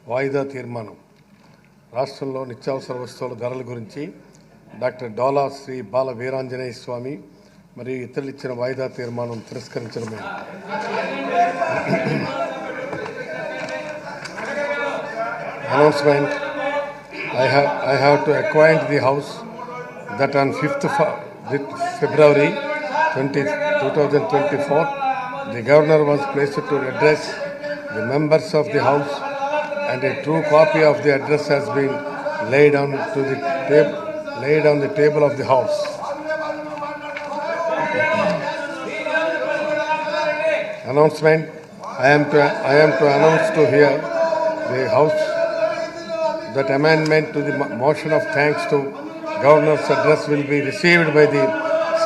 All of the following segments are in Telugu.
వాయిదా తీర్మానం రాష్ట్రంలో నిత్యావసర వస్తువుల ధరల గురించి డాక్టర్ డోలా శ్రీ బాల వీరాంజనేయ స్వామి మరియు ఇతరులు ఇచ్చిన వాయిదా తీర్మానం తిరస్కరించడమే. Announcement. I have to acquaint the House that on 5th February 2024, the Governor was placed to address the members of the House, and a true copy of the address has been laid on the table of the House. Announcement. I am to announce to here the House that amendment to the motion of thanks to Governor's address will be received by the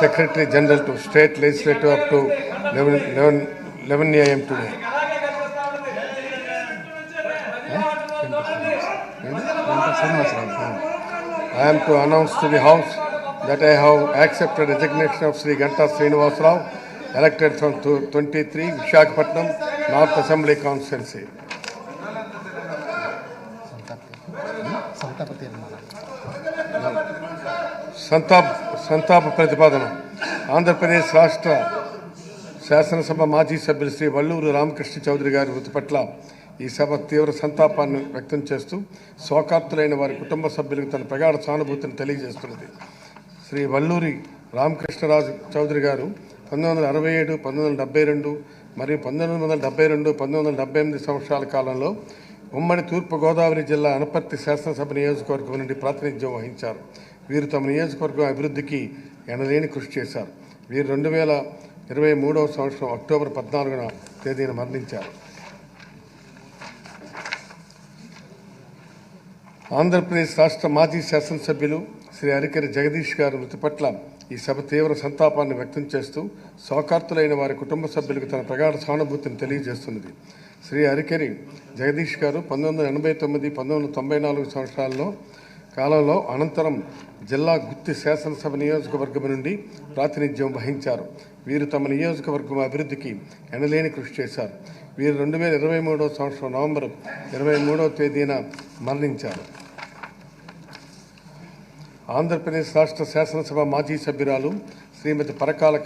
Secretary General to State Legislature up to 11 a.m. today. I am to announce to the House that I have accepted resignation of Sri Ganta Srinivas Rao, elected from 23 Visakhapatnam North Assembly Constituency. సంతాప ప్రతిపాదన. ఆంధ్రప్రదేశ్ రాష్ట్ర శాసనసభ మాజీ సభ్యులు శ్రీ వల్లూరు రామకృష్ణ చౌదరి గారి మృతి పట్ల ఈ సభ తీవ్ర సంతాపాన్ని వ్యక్తం చేస్తూ శోకార్తులైన వారి కుటుంబ సభ్యులకు తన ప్రగాఢ సానుభూతిని తెలియజేస్తున్నది. శ్రీ వల్లూరి రామకృష్ణరాజు చౌదరి గారు 1967, 1972 మరియు 1972, 1978 సంవత్సరాల కాలంలో ఉమ్మడి తూర్పుగోదావరి జిల్లా అనపర్తి శాసనసభ నియోజకవర్గం నుండి ప్రాతినిధ్యం వహించారు. వీరు తమ నియోజకవర్గం అభివృద్ధికి ఎనలేని కృషి చేశారు. వీరు 2023 సంవత్సరం అక్టోబర్ 14వ తేదీన మరణించారు. ఆంధ్రప్రదేశ్ రాష్ట్ర మాజీ శాసనసభ్యులు శ్రీ అరికెరి జగదీష్ గారి మృతి పట్ల ఈ సభ తీవ్ర సంతాపాన్ని వ్యక్తం చేస్తూ శోకార్తులైన వారి కుటుంబ సభ్యులకు తన ప్రగాఢ సానుభూతిని తెలియజేస్తున్నది. శ్రీ అరికెరి జగదీష్ గారు 1989, 1994 సంవత్సరాల్లో కాలంలో అనంతరం జిల్లా గుత్తి శాసనసభ నియోజకవర్గం నుండి ప్రాతినిధ్యం వహించారు. వీరు తమ నియోజకవర్గం అభివృద్ధికి ఎనలేని కృషి చేశారు. వీరు 2023 సంవత్సరం నవంబర్ 23వ తేదీన మరణించారు. ఆంధ్రప్రదేశ్ రాష్ట్ర శాసనసభ మాజీ సభ్యురాలు శ్రీమతి పరకాల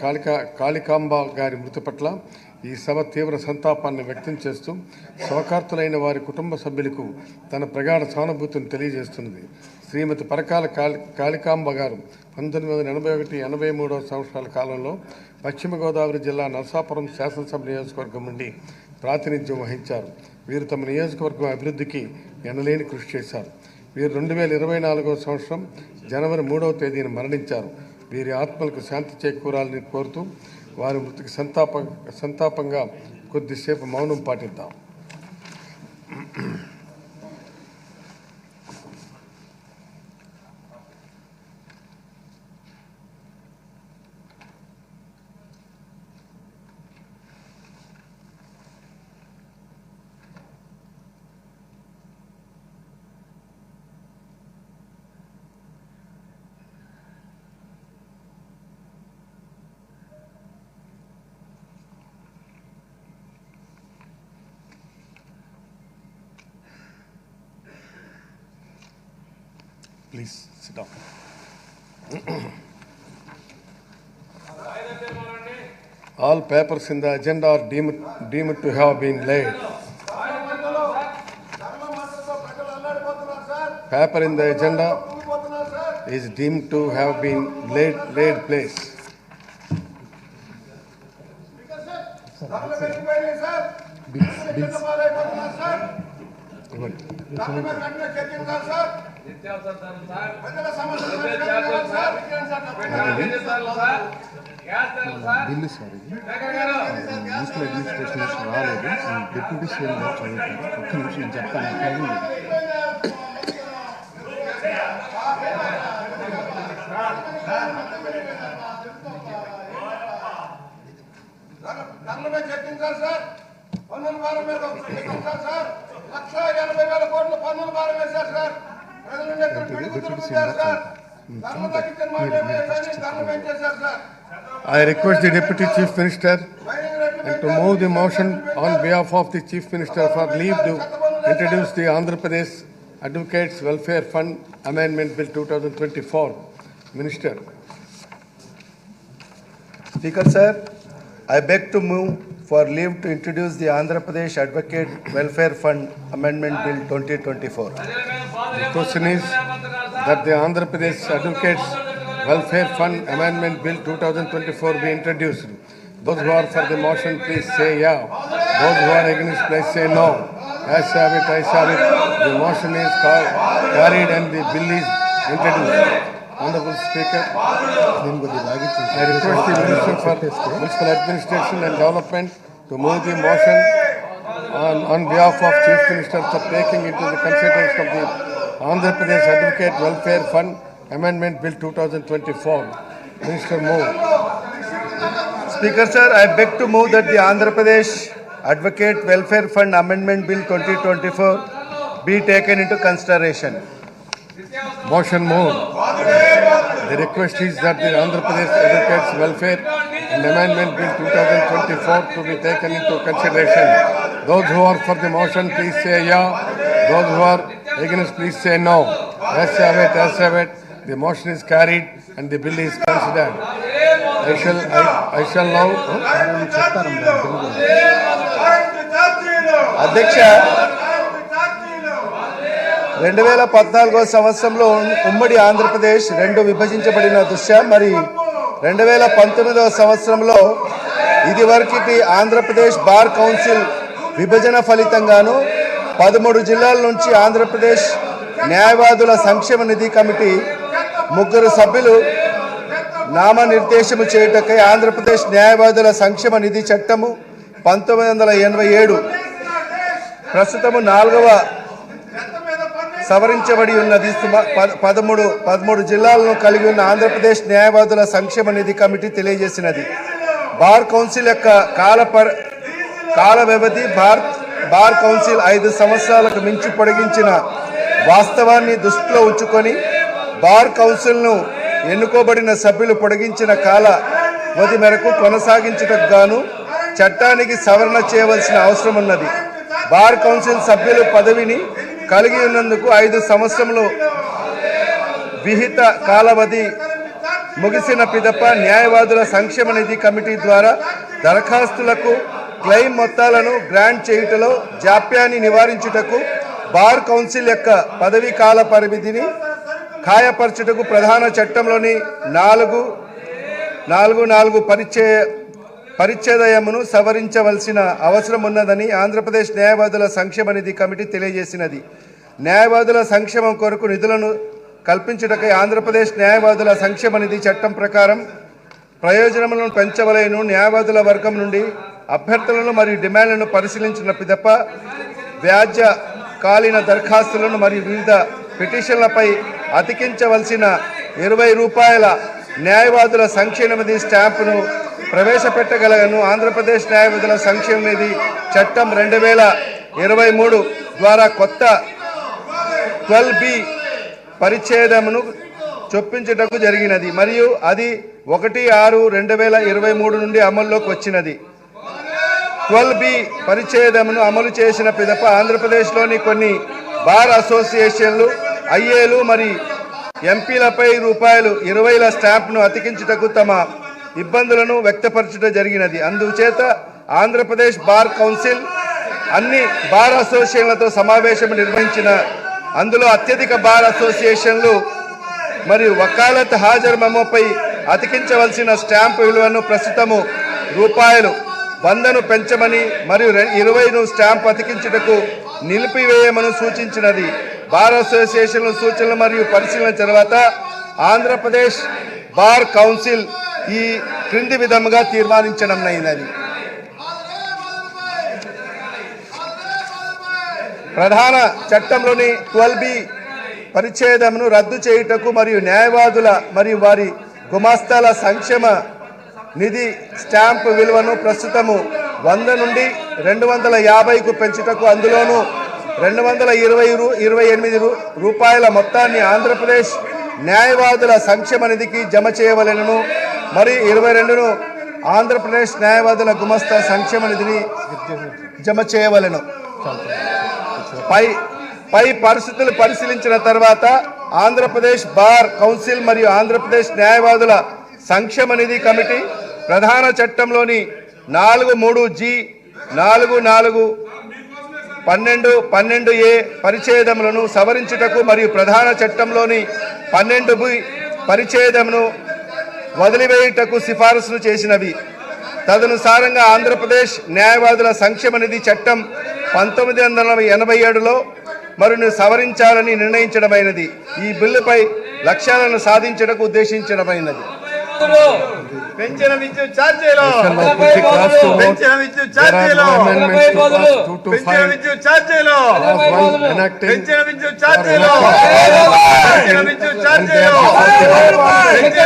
కాళికాంబ గారి మృతి పట్ల ఈ సభ తీవ్ర సంతాపాన్ని వ్యక్తం చేస్తూ శోకార్తులైన వారి కుటుంబ సభ్యులకు తన ప్రగాఢ సానుభూతిని తెలియజేస్తున్నది. శ్రీమతి పరకాల కాళికాంబ గారు 1981, 83 సంవత్సరాల కాలంలో పశ్చిమ గోదావరి జిల్లా నరసాపురం శాసనసభ నియోజకవర్గం నుండి ప్రాతినిధ్యం వహించారు. వీరు తమ నియోజకవర్గం అభివృద్ధికి ఎనలేని కృషి చేశారు. వీరు 2024 సంవత్సరం జనవరి 3వ తేదీన మరణించారు. వీరి ఆత్మలకు శాంతి చేకూరాలని కోరుతూ వారి మృతికి సంతాపంగా కొద్దిసేపు మౌనం పాటిద్దాం. Please sit down. All papers in the agenda are deemed to have been laid. Paper in the agenda is deemed to have been laid place. Bill sir ఇది మున్సిపల్ అడ్మినిస్ట్రేషన్ రాలేదు. డిప్యూటీ సీఎం గారు చదువుతారు. ఒక్క నిమిషం నేను చెప్తాను. డిప్యూటీ సీఎం గారు I request the Deputy Chief Minister and to move the motion on behalf of the Chief Minister for leave to introduce the Andhra Pradesh Advocates Welfare Fund Amendment Bill 2024. Minister. Speaker sir, I beg to move for leave to introduce the Andhra Pradesh Advocate Welfare Fund Amendment Bill 2024. The question is that the Andhra Pradesh Advocates Welfare Fund Amendment Bill 2024 be introduced. Those who are for the motion, please say yeah. Those who are against, please say no. As have it, I have it. The motion is carried and the bill is introduced. Honorable Speaker, I request the Minister for Municipal Administration and Development to move the motion on behalf of Chief Minister for taking into the consideration of the Andhra Pradesh Advocate Welfare Fund Amendment Bill 2024. Minister, move. Speaker sir, I beg to move that the Andhra Pradesh Advocate Welfare Fund Amendment Bill 2024 be taken into consideration. Motion moved. The request is that the Andhra Pradesh Advocates Welfare and Amendment Bill 2024 to be taken into consideration. Those who are for the motion, please say yeah. Those who are against, please say no. As have it, as have it. The motion is carried and the bill is considered. I shall now. అధ్యక్ష 2014 సంవత్సరంలో ఉమ్మడి ఆంధ్రప్రదేశ్ రెండు విభజించబడిన దృష్ట్యా మరి 2019 సంవత్సరంలో ఇదివరకటి ఆంధ్రప్రదేశ్ బార్ కౌన్సిల్ విభజన ఫలితంగాను 13 జిల్లాల నుంచి ఆంధ్రప్రదేశ్ న్యాయవాదుల సంక్షేమ నిధి కమిటీ 3 సభ్యులు నామనిర్దేశము చేయుటకై ఆంధ్రప్రదేశ్ న్యాయవాదుల సంక్షేమ నిధి చట్టము 1987 ప్రస్తుతము 4వ సవరించబడి ఉన్నది. 13 జిల్లాలను కలిగి ఉన్న ఆంధ్రప్రదేశ్ న్యాయవాదుల సంక్షేమ నిధి కమిటీ తెలియజేసినది. బార్ కౌన్సిల్ యొక్క కాల వ్యవధి బార్ కౌన్సిల్ 5 సంవత్సరాలకు మించి పొడిగించిన వాస్తవాన్ని దృష్టిలో ఉంచుకొని బార్ కౌన్సిల్ను ఎన్నుకోబడిన సభ్యులు పొడిగించిన కాల వ్యవధి మేరకు కొనసాగించుటకు గాను చట్టానికి సవరణ చేయవలసిన అవసరం ఉన్నది. బార్ కౌన్సిల్ సభ్యులు పదవిని కలిగి ఉన్నందుకు 5 సంవత్సరంలో విహిత కాలావధి ముగిసిన పిదప న్యాయవాదుల సంక్షేమ నిధి కమిటీ ద్వారా దరఖాస్తులకు క్లెయిమ్ మొత్తాలను గ్రాంట్ చేయుటలో జాప్యాన్ని నివారించుటకు బార్ కౌన్సిల్ యొక్క పదవీ కాల పరిమితిని ఖాయపరచుటకు ప్రధాన చట్టంలోని 4 పరిచ్ఛేదమును సవరించవలసిన అవసరం ఉన్నదని ఆంధ్రప్రదేశ్ న్యాయవాదుల సంక్షేమ నిధి కమిటీ తెలియజేసినది. న్యాయవాదుల సంక్షేమం కొరకు నిధులను కల్పించుటకై ఆంధ్రప్రదేశ్ న్యాయవాదుల సంక్షేమ నిధి చట్టం ప్రకారం ప్రయోజనములను పెంచవలెను. న్యాయవాదుల వర్గం నుండి అభ్యర్థులను మరియు డిమాండ్లను పరిశీలించిన పిదప వ్యాజ్య కాలీన దరఖాస్తులను మరియు వివిధ పిటిషన్లపై అతికించవలసిన ₹20 న్యాయవాదుల సంక్షేమ నిధి స్టాంపును ప్రవేశపెట్టగలను. ఆంధ్రప్రదేశ్ న్యాయవాదుల సంక్షేమ నిధి చట్టం 2023 ద్వారా కొత్త 12B పరిచ్ఛేదమును చొప్పించుటకు జరిగినది మరియు అది 1/6/2023 నుండి అమల్లోకి వచ్చినది. 12B పరిచ్ఛేదమును అమలు చేసిన పిదప ఆంధ్రప్రదేశ్లోని కొన్ని బార్ అసోసియేషన్లు ఐఏలు మరియు ఎంపీలపై ₹20 స్టాంప్ను అతికించుటకు తమ ఇబ్బందులను వ్యక్తపరచడం జరిగినది. అందుచేత ఆంధ్రప్రదేశ్ బార్ కౌన్సిల్ అన్ని బార్ అసోసియేషన్లతో సమావేశం నిర్వహించిన అందులో అత్యధిక బార్ అసోసియేషన్లు మరియు వకాలత్ హాజరు మెమోపై అతికించవలసిన స్టాంపు విలువను ప్రస్తుతము ₹100ను పెంచమని మరియు 20ను స్టాంపు అతికించుటకు నిలిపివేయమని సూచించినది. బార్ అసోసియేషన్ల సూచనలు మరియు పరిశీలన తర్వాత ఆంధ్రప్రదేశ్ బార్ కౌన్సిల్ ఈ క్రింది విధముగా తీర్మానించడమైనది. ప్రధాన చట్టంలోని 12B పరిచ్ఛేదమును రద్దు చేయుటకు మరియు న్యాయవాదుల మరియు వారి గుమాస్తాల సంక్షేమ నిధి స్టాంపు విలువను ప్రస్తుతము 100 నుండి 250కు పెంచుటకు అందులోనూ ₹228 మొత్తాన్ని ఆంధ్రప్రదేశ్ న్యాయవాదుల సంక్షేమ నిధికి జమ చేయవలెను మరియు 22ను ఆంధ్రప్రదేశ్ న్యాయవాదుల గుమస్తా సంక్షేమ నిధిని జమ చేయవలెను. పై పై పరిస్థితులు పరిశీలించిన తర్వాత ఆంధ్రప్రదేశ్ బార్ కౌన్సిల్ మరియు ఆంధ్రప్రదేశ్ న్యాయవాదుల సంక్షేమ నిధి కమిటీ ప్రధాన చట్టంలోని 4(3)G 4(4)12(12)A పరిచ్ఛేదములను సవరించుటకు మరియు ప్రధాన చట్టంలోని 12B పరిచ్ఛేదమును వదిలివేయుటకు సిఫారసులు చేసినవి. తదనుసారంగా ఆంధ్రప్రదేశ్ న్యాయవాదుల సంక్షేమ నిధి చట్టం 1987లో మరిన్ని సవరించాలని నిర్ణయించడమైనది. ఈ బిల్లుపై లక్ష్యాలను సాధించడానికి ఉద్దేశించడమైనది. పెంచిన విద్యుత్ ఛార్జీలు Pushing class to vote. పెంచిన విద్యుత్ There are ఛార్జీలు no amendments to class 2 to పెంచిన 5. విద్యుత్ ఛార్జీలు Class 1 enacting. పెంచిన విద్యుత్ ఛార్జీలు పెంచిన విద్యుత్ ఛార్జీలు పెంచిన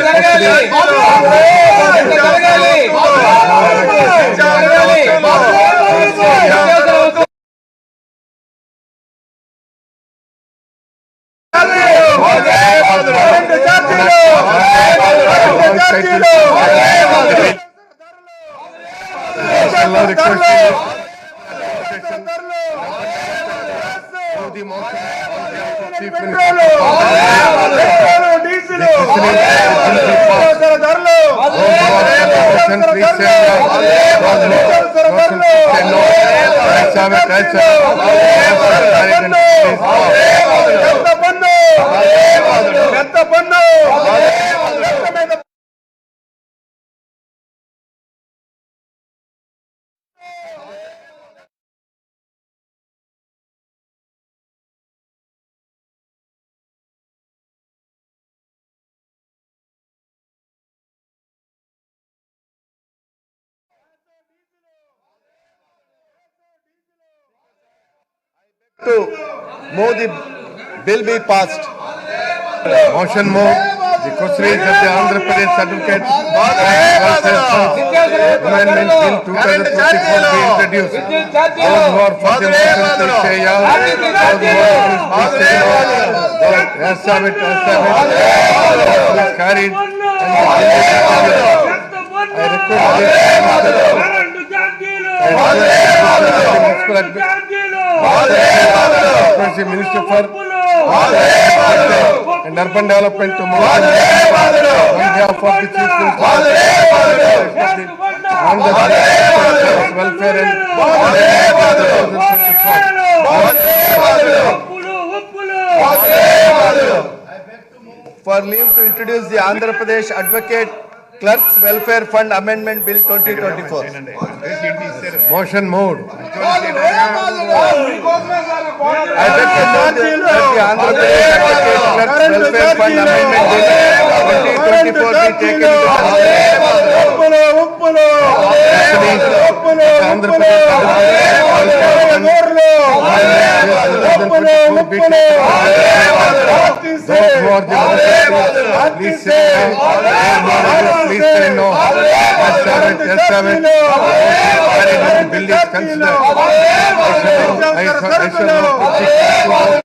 To move the bill be passed. Motion move. The question is that the Andhra Pradesh Advocate Amendment Bill 2024 be introduced. Those who are for the motion, please say yeah. Those who are against, please say no. Yes, have it, yes, have it. Motion is carried. And the bill is introduced. I request this the Minister for and Urban Development to move on behalf of the Chief Minister on the welfare and For leave to introduce the Andhra Pradesh Advocate Clerks Welfare Fund Amendment Bill 2024. motion moved. I beg to move that the Andhra Pradesh Advocate Clerks Welfare Fund Amendment Bill 2024 be taken into Andhra Pradesh those who are the please say please say no. Yes, have it, yes, have it. The bill is considered. I shall not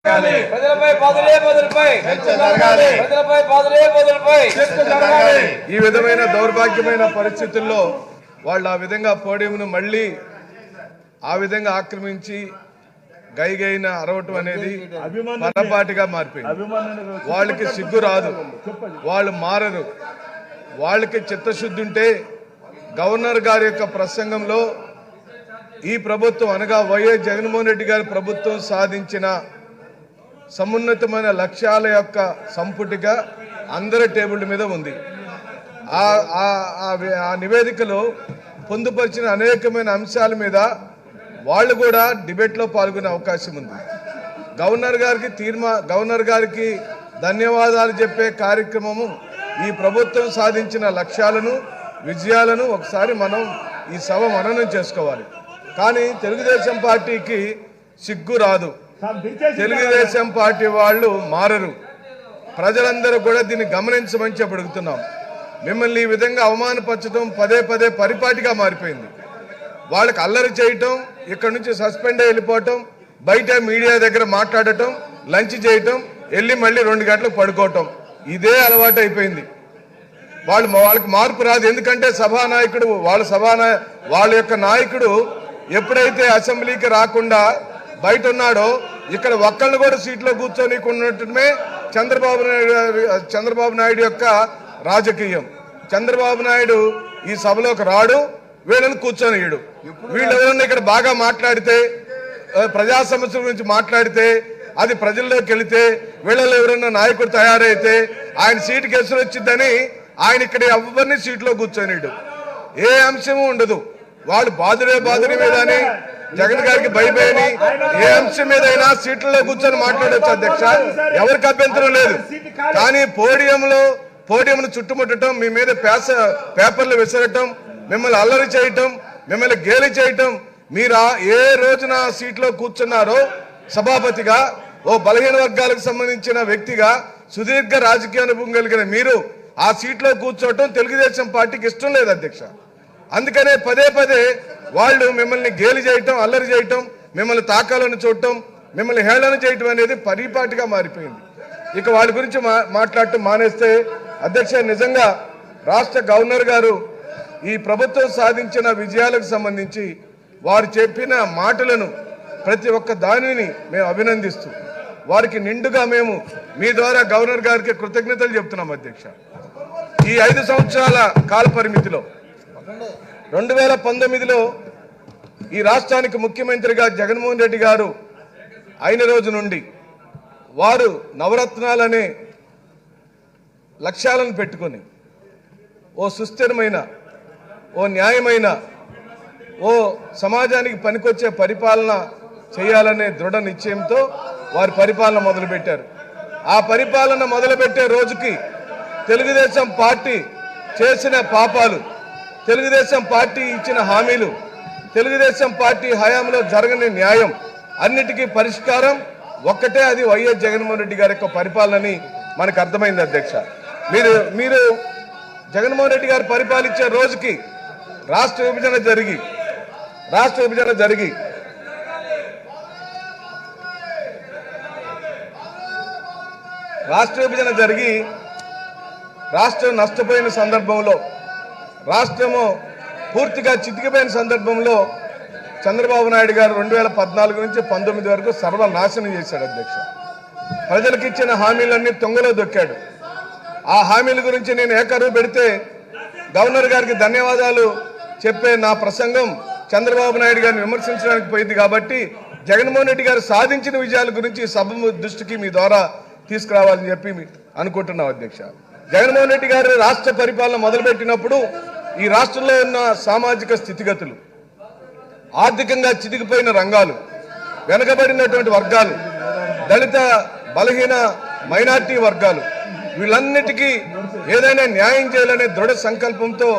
ప్రజలపై బాధలే బదులుపై ప్రజలపై బాధలే బదులుపై ఈ విధమైన దౌర్భాగ్యమైన పరిస్థితుల్లో వాళ్ళు ఆ విధంగా పోడియంను మళ్ళీ ఆ విధంగా ఆక్రమించి గైగైన అరవటం అనేది పొరపాటుగా మారిపోయింది. వాళ్ళకి సిగ్గు రాదు, వాళ్ళు మారరు. వాళ్ళకి చిత్తశుద్ధి ఉంటే గవర్నర్ గారి యొక్క ప్రసంగంలో ఈ ప్రభుత్వం అనగా వైఎస్ జగన్మోహన్ రెడ్డి గారి ప్రభుత్వం సాధించిన సమున్నతమైన లక్ష్యాల యొక్క సంపుటిగా అందరి టేబుల్ మీద ఉంది. ఆ నివేదికలో పొందుపరిచిన అనేకమైన అంశాల మీద వాళ్ళు కూడా డిబేట్లో పాల్గొనే అవకాశం ఉంది. గవర్నర్ గారికి ధన్యవాదాలు చెప్పే కార్యక్రమము ఈ ప్రభుత్వం సాధించిన లక్ష్యాలను విజయాలను ఒకసారి మనం ఈ సభ మననం చేసుకోవాలి. కానీ తెలుగుదేశం పార్టీకి సిగ్గు రాదు, తెలుగుదేశం పార్టీ వాళ్ళు మారరు. ప్రజలందరూ కూడా దీన్ని గమనించమని చెప్పి అడుగుతున్నాం. మిమ్మల్ని ఈ విధంగా అవమానపరచడం పదే పదే పరిపాటిగా మారిపోయింది. వాళ్ళకి అల్లరి చేయటం, ఇక్కడ నుంచి సస్పెండ్ అయ్యి వెళ్ళిపోవటం, బయట మీడియా దగ్గర మాట్లాడటం, లంచ్ చేయటం, వెళ్ళి మళ్ళీ 2 గంటలకు పడుకోవటం, ఇదే అలవాటు అయిపోయింది. వాళ్ళకి మార్పు రాదు. ఎందుకంటే సభానాయకుడు వాళ్ళ యొక్క నాయకుడు ఎప్పుడైతే అసెంబ్లీకి రాకుండా బయట ఉన్నాడో ఇక్కడ ఒక్కళ్ళు కూడా సీట్లో కూర్చొనికున్నట్టుమే చంద్రబాబు నాయుడు యొక్క రాజకీయం. చంద్రబాబు నాయుడు ఈ సభలోకి రాడు, వీళ్ళని కూర్చొనియడు. వీళ్ళు ఎవరన్నా ఇక్కడ బాగా మాట్లాడితే, ప్రజా సమస్యల గురించి మాట్లాడితే, అది ప్రజల్లోకి వెళితే, వీళ్ళలో ఎవరన్నా నాయకుడు తయారైతే ఆయన సీటుకి ఎసురు వచ్చిందని ఆయన ఇక్కడ ఎవరిని సీట్లో కూర్చొనిడు. ఏ అంశము ఉండదు. వాళ్ళు బాధుడే మీద అని జగన్ గారికి భయపడి ఏ అంశం మీదైనా సీట్లలో కూర్చొని మాట్లాడవచ్చు అధ్యక్ష, ఎవరికి అభ్యంతరం లేదు. కానీ పోడియంను చుట్టుముట్టడం, మీ మీద పేపర్లు విసరటం, మిమ్మల్ని అల్లరి చేయటం, మిమ్మల్ని గేలి చేయటం, మీరు ఏ రోజున సీట్లో కూర్చున్నారో సభాపతిగా, ఓ బలహీన వర్గాలకు సంబంధించిన వ్యక్తిగా, సుదీర్ఘ రాజకీయ అనుభవం కలిగిన మీరు ఆ సీట్లో కూర్చోవటం తెలుగుదేశం పార్టీకి ఇష్టం లేదు అధ్యక్ష. అందుకనే పదే పదే వాళ్ళు మిమ్మల్ని గేలి చేయటం, అల్లరి చేయటం, మిమ్మల్ని తాకాలని చూడటం, మిమ్మల్ని హేళన చేయటం అనేది పరిపాటిగా మారిపోయింది. ఇక వాళ్ళ గురించి మాట్లాడటం మానేస్తే అధ్యక్ష, నిజంగా రాష్ట్ర గవర్నర్ గారు ఈ ప్రభుత్వం సాధించిన విజయాలకు సంబంధించి వారు చెప్పిన మాటలను ప్రతి ఒక్క దానిని మేము అభినందిస్తూ వారికి నిండుగా మేము మీ ద్వారా గవర్నర్ గారికి కృతజ్ఞతలు చెప్తున్నాం అధ్యక్ష. ఈ 5 సంవత్సరాల కాల పరిమితిలో 2019లో ఈ రాష్ట్రానికి ముఖ్యమంత్రిగా జగన్మోహన్ రెడ్డి గారు అయిన రోజు నుండి వారు నవరత్నాలనే లక్ష్యాలను పెట్టుకొని ఓ సుస్థిరమైన, ఓ న్యాయమైన, ఓ సమాజానికి పనికొచ్చే పరిపాలన చేయాలనే దృఢ నిశ్చయంతో వారి పరిపాలన మొదలుపెట్టారు. ఆ పరిపాలన మొదలుపెట్టే రోజుకి తెలుగుదేశం పార్టీ చేసిన పాపాలు, తెలుగుదేశం పార్టీ ఇచ్చిన హామీలు, తెలుగుదేశం పార్టీ హయాంలో జరగని న్యాయం అన్నిటికీ పరిష్కారం ఒక్కటే, అది వైఎస్ జగన్మోహన్ రెడ్డి గారి యొక్క పరిపాలనని మనకు అర్థమైంది అధ్యక్ష. మీరు జగన్మోహన్ రెడ్డి గారు పరిపాలించే రోజుకి రాష్ట్ర విభజన జరిగి రాష్ట్రం నష్టపోయిన సందర్భంలో, రాష్ట్రము పూర్తిగా చితికిపోయిన సందర్భంలో చంద్రబాబు నాయుడు గారు 2014 నుంచి 19 వరకు సర్వనాశనం చేశాడు అధ్యక్ష. ప్రజలకు ఇచ్చిన హామీలన్నీ తొంగలో దొక్కాడు. ఆ హామీల గురించి నేను ఏకరువు పెడితే గవర్నర్ గారికి ధన్యవాదాలు చెప్పే నా ప్రసంగం చంద్రబాబు నాయుడు గారిని విమర్శించడానికి పోయింది. కాబట్టి జగన్మోహన్ రెడ్డి గారు సాధించిన విజయాల గురించి సభ దృష్టికి మీ ద్వారా తీసుకురావాలని చెప్పి అనుకుంటున్నాం అధ్యక్ష. జగన్మోహన్ రెడ్డి గారు రాష్ట్ర పరిపాలన మొదలుపెట్టినప్పుడు ఈ రాష్ట్రంలో ఉన్న సామాజిక స్థితిగతులు, ఆర్థికంగా చితికిపోయిన రంగాలు, వెనుకబడినటువంటి వర్గాలు, దళిత బలహీన మైనార్టీ వర్గాలు, వీళ్ళన్నిటికీ ఏదైనా న్యాయం చేయాలనే దృఢ సంకల్పంతో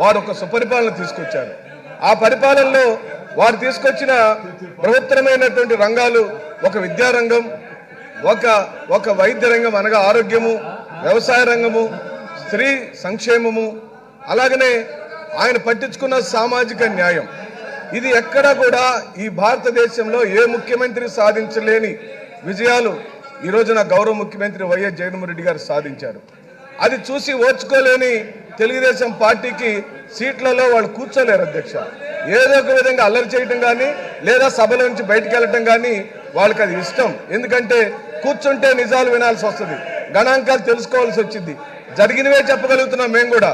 వారు ఒక సుపరిపాలన తీసుకొచ్చారు. ఆ పరిపాలనలో వారు తీసుకొచ్చిన బృహత్తరమైనటువంటి రంగాలు ఒక విద్యారంగం, ఒక వైద్య రంగం అనగా ఆరోగ్యము, వ్యవసాయ రంగము, స్త్రీ సంక్షేమము, అలాగనే ఆయన పట్టించుకున్న సామాజిక న్యాయం. ఇది ఎక్కడా కూడా ఈ భారతదేశంలో ఏ ముఖ్యమంత్రి సాధించలేని విజయాలు ఈ రోజున గౌరవ ముఖ్యమంత్రి వైఎస్ జగన్మోహన్ రెడ్డి గారు సాధించారు. అది చూసి ఓర్చుకోలేని తెలుగుదేశం పార్టీకి సీట్లలో వాళ్ళు కూర్చోలేరు అధ్యక్ష. ఏదో ఒక విధంగా అల్లరి చేయటం కానీ లేదా సభల నుంచి బయటకు వెళ్ళటం కానీ వాళ్ళకి అది ఇష్టం. ఎందుకంటే కూర్చుంటే నిజాలు వినాల్సి వస్తుంది, గణాంకాలు తెలుసుకోవాల్సి వచ్చింది. జరిగినవే చెప్పగలుగుతున్నాం మేము కూడా,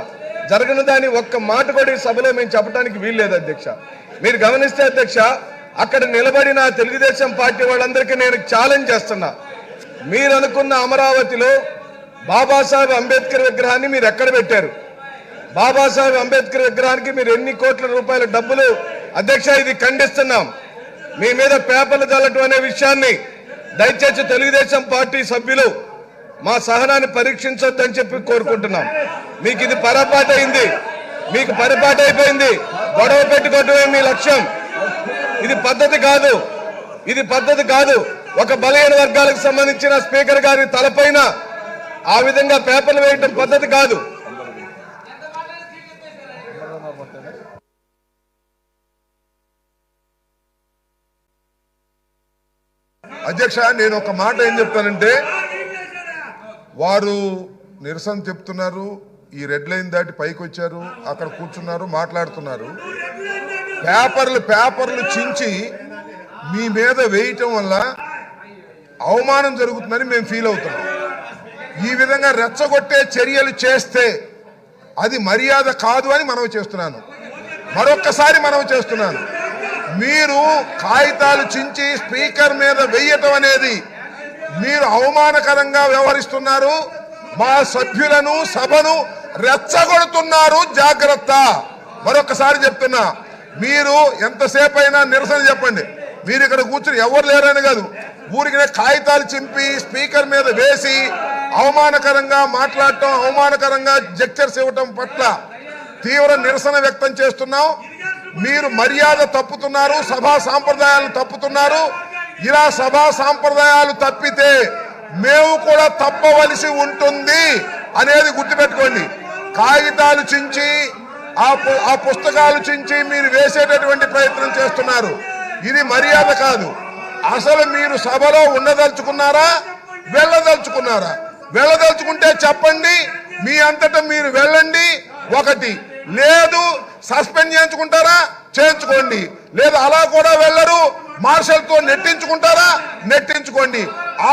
జరగని దాని ఒక్క మాట కూడా ఈ సభలో మేము చెప్పడానికి వీల్లేదు అధ్యక్ష. మీరు గమనిస్తే అధ్యక్ష, అక్కడ నిలబడిన తెలుగుదేశం పార్టీ వాళ్ళందరికీ నేను ఛాలెంజ్ చేస్తున్నా. మీరు అనుకున్న అమరావతిలో బాబాసాహెబ్ అంబేద్కర్ విగ్రహాన్ని మీరు ఎక్కడ పెట్టారు? బాబాసాహెబ్ అంబేద్కర్ విగ్రహానికి మీరు ఎన్ని కోట్ల రూపాయల డబ్బులు? అధ్యక్ష, ఇది ఖండిస్తున్నాం. మీ మీద పేపర్లు చల్లటం అనే విషయాన్ని దయచేసి తెలుగుదేశం పార్టీ సభ్యులు మా సహనాన్ని పరీక్షించొద్దని చెప్పి కోరుకుంటున్నాం. మీకు ఇది పొరపాటు అయింది, మీకు పొరపాటు అయిపోయింది. గొడవ పెట్టుకోవటమే మీ లక్ష్యం. ఇది పద్ధతి కాదు, ఇది పద్ధతి కాదు. ఒక బలహీన వర్గాలకు సంబంధించిన స్పీకర్ గారి తలపైన ఆ విధంగా పేపర్లు వేయటం పద్ధతి కాదు. అధ్యక్ష, నేను ఒక మాట ఏం చెప్తానంటే, వారు నిరసన చెప్తున్నారు, ఈ రెడ్ లైన్ దాటి పైకి వచ్చారు, అక్కడ కూర్చున్నారు, మాట్లాడుతున్నారు. పేపర్లు చించి మీ మీద వేయటం వల్ల అవమానం జరుగుతుందని మేము ఫీల్ అవుతున్నాం. ఈ విధంగా రెచ్చగొట్టే చర్యలు చేస్తే అది మర్యాద కాదు అని మనవి చేస్తున్నాను. మరొక్కసారి మనవి చేస్తున్నాను, మీరు కాగితాలు చించి స్పీకర్ మీద వేయటం అనేది మీరు అవమానకరంగా వ్యవహరిస్తున్నారు. మా సభ్యులను, సభను రెచ్చగొడుతున్నారు. జాగ్రత్త. మరొకసారి చెప్తున్నా, మీరు ఎంతసేపు అయినా నిరసన చెప్పండి. మీరు ఇక్కడ కూర్చుని ఎవరు లేరని కాదు, ఊరికి కాగితాలు చింపి స్పీకర్ మీద వేసి అవమానకరంగా మాట్లాడటం, అవమానకరంగా జెక్చర్స్ ఇవ్వటం పట్ల తీవ్ర నిరసన వ్యక్తం చేస్తున్నాం. మీరు మర్యాద తప్పుతున్నారు, సభా సాంప్రదాయాలు తప్పుతున్నారు. ఇలా సభా సాంప్రదాయాలు తప్పితే మేము కూడా తప్పవలసి ఉంటుంది అనేది గుర్తుపెట్టుకోండి. కాగితాలు చించి ఆ పుస్తకాలు చించి మీరు వేసేటటువంటి ప్రయత్నం చేస్తున్నారు. ఇది మర్యాద కాదు. అసలు మీరు సభలో ఉండదలుచుకున్నారా, వెళ్ళదలుచుకున్నారా? వెళ్ళదలుచుకుంటే చెప్పండి, మీ అంతటా మీరు వెళ్ళండి. ఒకటి లేదు, సస్పెండ్ చేయించుకుంటారా చేయించుకోండి, లేదు అలా కూడా వెళ్ళరు, మార్షల్ తో నెట్టించుకుంటారా నెట్టించుకోండి.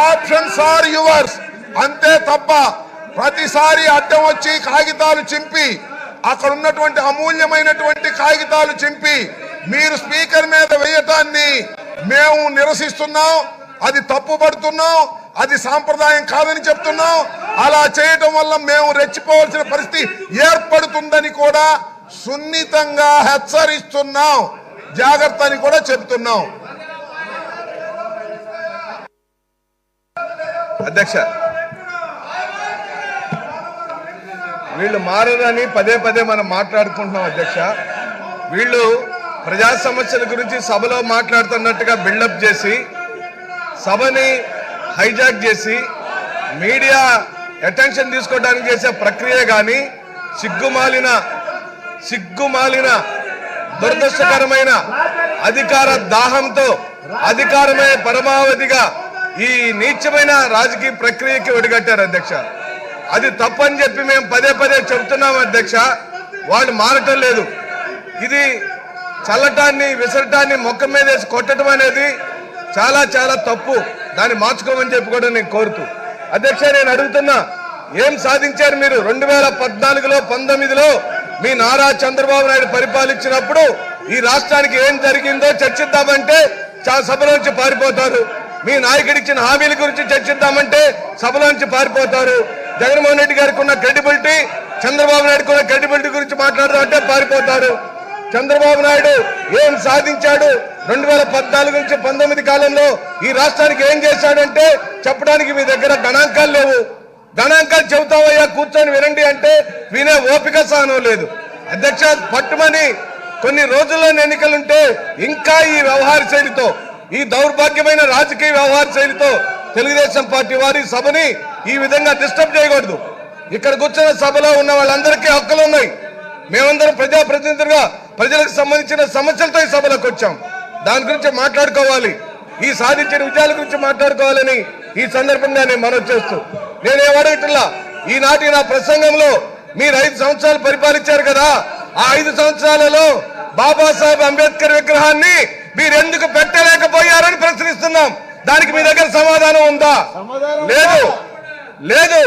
Options are yours. అంతే తప్ప ప్రతిసారి అడ్డం వచ్చి కాగితాలు చింపి, అక్కడ ఉన్నటువంటి అమూల్యమైనటువంటి కాగితాలు చింపి మీరు స్పీకర్ మీద వేయటాన్ని మేము నిరసిస్తున్నాం. అది తప్పుపడుతున్నాం, అది సాంప్రదాయం కాదని చెప్తున్నాం. అలా చేయటం వల్ల మేము రెచ్చిపోవాల్సిన పరిస్థితి ఏర్పడుతుందని కూడా సున్నితంగా హెచ్చరిస్తున్నాం. జాగ్రత్త అని కూడా చెప్తున్నాం. అధ్యక్ష, వీళ్ళు మారని పదే పదే మనం మాట్లాడుకుంటున్నాం అధ్యక్ష. వీళ్ళు ప్రజా సమస్యల గురించి సభలో మాట్లాడుతున్నట్టుగా బిల్డప్ చేసి, సభని హైజాక్ చేసి, మీడియా అటెన్షన్ తీసుకోవడానికి చేసే ప్రక్రియ కానీ సిగ్గుమాలిన దురదృష్టకరమైన అధికార దాహంతో అధికారమే పరమావధిగా ఈ నీచమైన రాజకీయ ప్రక్రియకి ఒడిగట్టారు అధ్యక్ష. అది తప్పని చెప్పి మేము పదే పదే చెబుతున్నాం అధ్యక్ష. వాళ్ళు మారటం లేదు. ఇది చల్లటాన్ని, విసరటాన్ని మొక్క మీద వేసి కొట్టడం అనేది చాలా చాలా తప్పు. దాన్ని మార్చుకోమని చెప్పి కూడా నేను కోరుతూ అధ్యక్ష, నేను అడుగుతున్నా, ఏం సాధించారు మీరు? 2014లో 19లో మీ నారా చంద్రబాబు నాయుడు పరిపాలించినప్పుడు ఈ రాష్ట్రానికి ఏం జరిగిందో చర్చిద్దామంటే సభలోంచి పారిపోతారు. మీ నాయకుడిచ్చిన హామీల గురించి చర్చిద్దామంటే సభలోంచి పారిపోతారు. జగన్మోహన్ రెడ్డి గారికి ఉన్న క్రెడిబిలిటీ, చంద్రబాబు నాయుడుకి ఉన్న క్రెడిబిలిటీ గురించి మాట్లాడదామంటే పారిపోతారు. చంద్రబాబు నాయుడు ఏం సాధించాడు 2014 నుంచి 19 కాలంలో ఈ రాష్ట్రానికి ఏం చేశాడంటే చెప్పడానికి మీ దగ్గర గణాంకాలు లేవు. గణాంకాలు చెబుతావయ్యా, కూర్చొని వినండి అంటే వినే ఓపిక సహనం లేదు అధ్యక్ష. పట్టుమని కొన్ని రోజుల్లో ఎన్నికలుంటే ఇంకా ఈ వ్యవహార శైలితో, ఈ దౌర్భాగ్యమైన రాజకీయ వ్యవహార శైలితో తెలుగుదేశం పార్టీ వారి సభని ఈ విధంగా డిస్టర్బ్ చేయకూడదు. ఇక్కడ కూర్చున్న సభలో ఉన్న వాళ్ళందరికీ హక్కులు ఉన్నాయి. మేమందరం ప్రజాప్రతినిధులుగా ప్రజలకు సంబంధించిన సమస్యలతో ఈ సభలోకి వచ్చాం. దాని గురించి మాట్లాడుకోవాలి. ఈ సాధించిన విజయాల గురించి మాట్లాడుకోవాలని ఈ సందర్భంగా నేను మనవి చేస్తూ నేనేమడగట్లా ఈనాటి నా ప్రసంగంలో మీరు 5 సంవత్సరాలు పరిపాలించారు కదా, ఆ 5 సంవత్సరాలలో బాబాసాహెబ్ అంబేద్కర్ విగ్రహాన్ని మీరు ఎందుకు పెట్టలేకపోయారని ప్రశ్నిస్తున్నాం. దానికి మీ దగ్గర సమాధానం ఉందా? లేదు,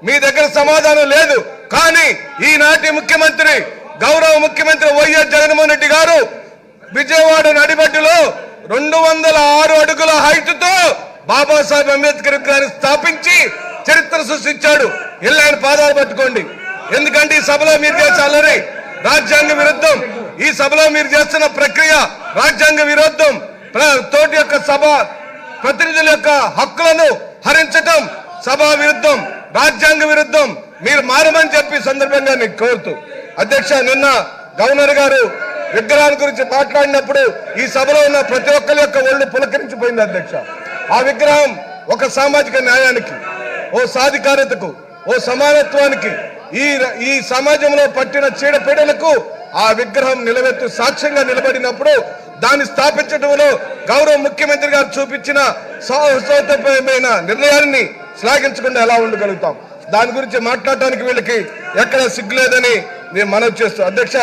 మీ దగ్గర సమాధానం లేదు. కానీ ఈనాటి ముఖ్యమంత్రి గౌరవ ముఖ్యమంత్రి వైఎస్ జగన్మోహన్ రెడ్డి గారు విజయవాడ నడిబడ్డులో 206 అడుగుల హైట్ తో బాబాసాహెబ్ అంబేద్కర్ విగ్రహాన్ని స్థాపించి చరిత్ర సృష్టించాడు. ఆయన పాదాలు పట్టుకోండి. ఎందుకంటే ఈ సభలో మీరు చేసే అల్లరి రాజ్యాంగ విరుద్ధం. ఈ సభలో మీరు చేస్తున్న ప్రక్రియ రాజ్యాంగ విరుద్ధం. తోటి యొక్క సభ ప్రతినిధుల యొక్క హక్కులను హరించటం సభా విరుద్ధం, రాజ్యాంగ విరుద్ధం. మీరు మారమని చెప్పి సందర్భంగా నేను కోరుతూ అధ్యక్ష, నిన్న గవర్నర్ గారు విగ్రహాల గురించి మాట్లాడినప్పుడు ఈ సభలో ఉన్న ప్రతి ఒక్కరి యొక్క ఒళ్ళు పులకరించిపోయింది అధ్యక్ష. ఆ విగ్రహం ఒక సామాజిక న్యాయానికి, ఓ సాధికారతకు, ఓ సమానత్వానికి, ఈ సమాజంలో పట్టిన చీడపీడలకు ఆ విగ్రహం నిలబెట్టు సాక్ష్యంగా నిలబడినప్పుడు దాన్ని స్థాపించడంలో గౌరవ ముఖ్యమంత్రి గారు చూపించిన సాహసోపేతమైన నిర్ణయాన్ని శ్లాఘించకుండా ఎలా ఉండగలుగుతాం? దాని గురించి మాట్లాడటానికి వీళ్ళకి ఎక్కడ సిగ్గులేదని నేను మనవి చేస్తూ అధ్యక్ష,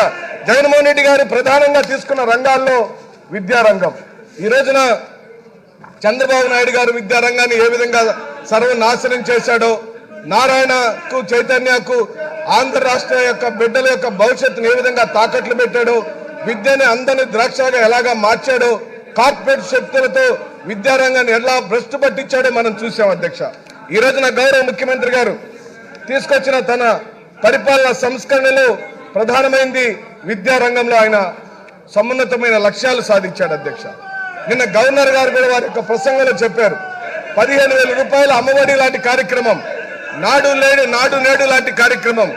జగన్మోహన్ రెడ్డి గారు ప్రధానంగా తీసుకున్న రంగాల్లో విద్యారంగం. ఈ రోజున చంద్రబాబు నాయుడు గారు విద్యారంగాన్ని ఏ విధంగా సర్వనాశనం చేశాడో, నారాయణకు చైతన్యకు ఆంధ్ర రాష్ట్ర యొక్క బిడ్డల యొక్క భవిష్యత్తును ఏ విధంగా తాకట్లు పెట్టాడో, విద్యని అందరిని ద్రాక్షగా ఎలాగా మార్చాడో, కార్పొరేట్ శక్తులతో విద్యారంగాన్ని ఎలా భ్రష్టు పట్టించాడో మనం చూసాం అధ్యక్ష. ఈ రోజున గౌరవ ముఖ్యమంత్రి గారు తీసుకొచ్చిన తన పరిపాలన సంస్కరణలో ప్రధానమైంది విద్యారంగంలో ఆయన సమున్నతమైన లక్ష్యాలు సాధించాడు అధ్యక్ష. నిన్న గవర్నర్ గారు కూడా వారి యొక్క ప్రసంగంలో చెప్పారు, 15,000 రూపాయల అమ్మఒడి లాంటి కార్యక్రమం, నాడు నేడు లాంటి కార్యక్రమం,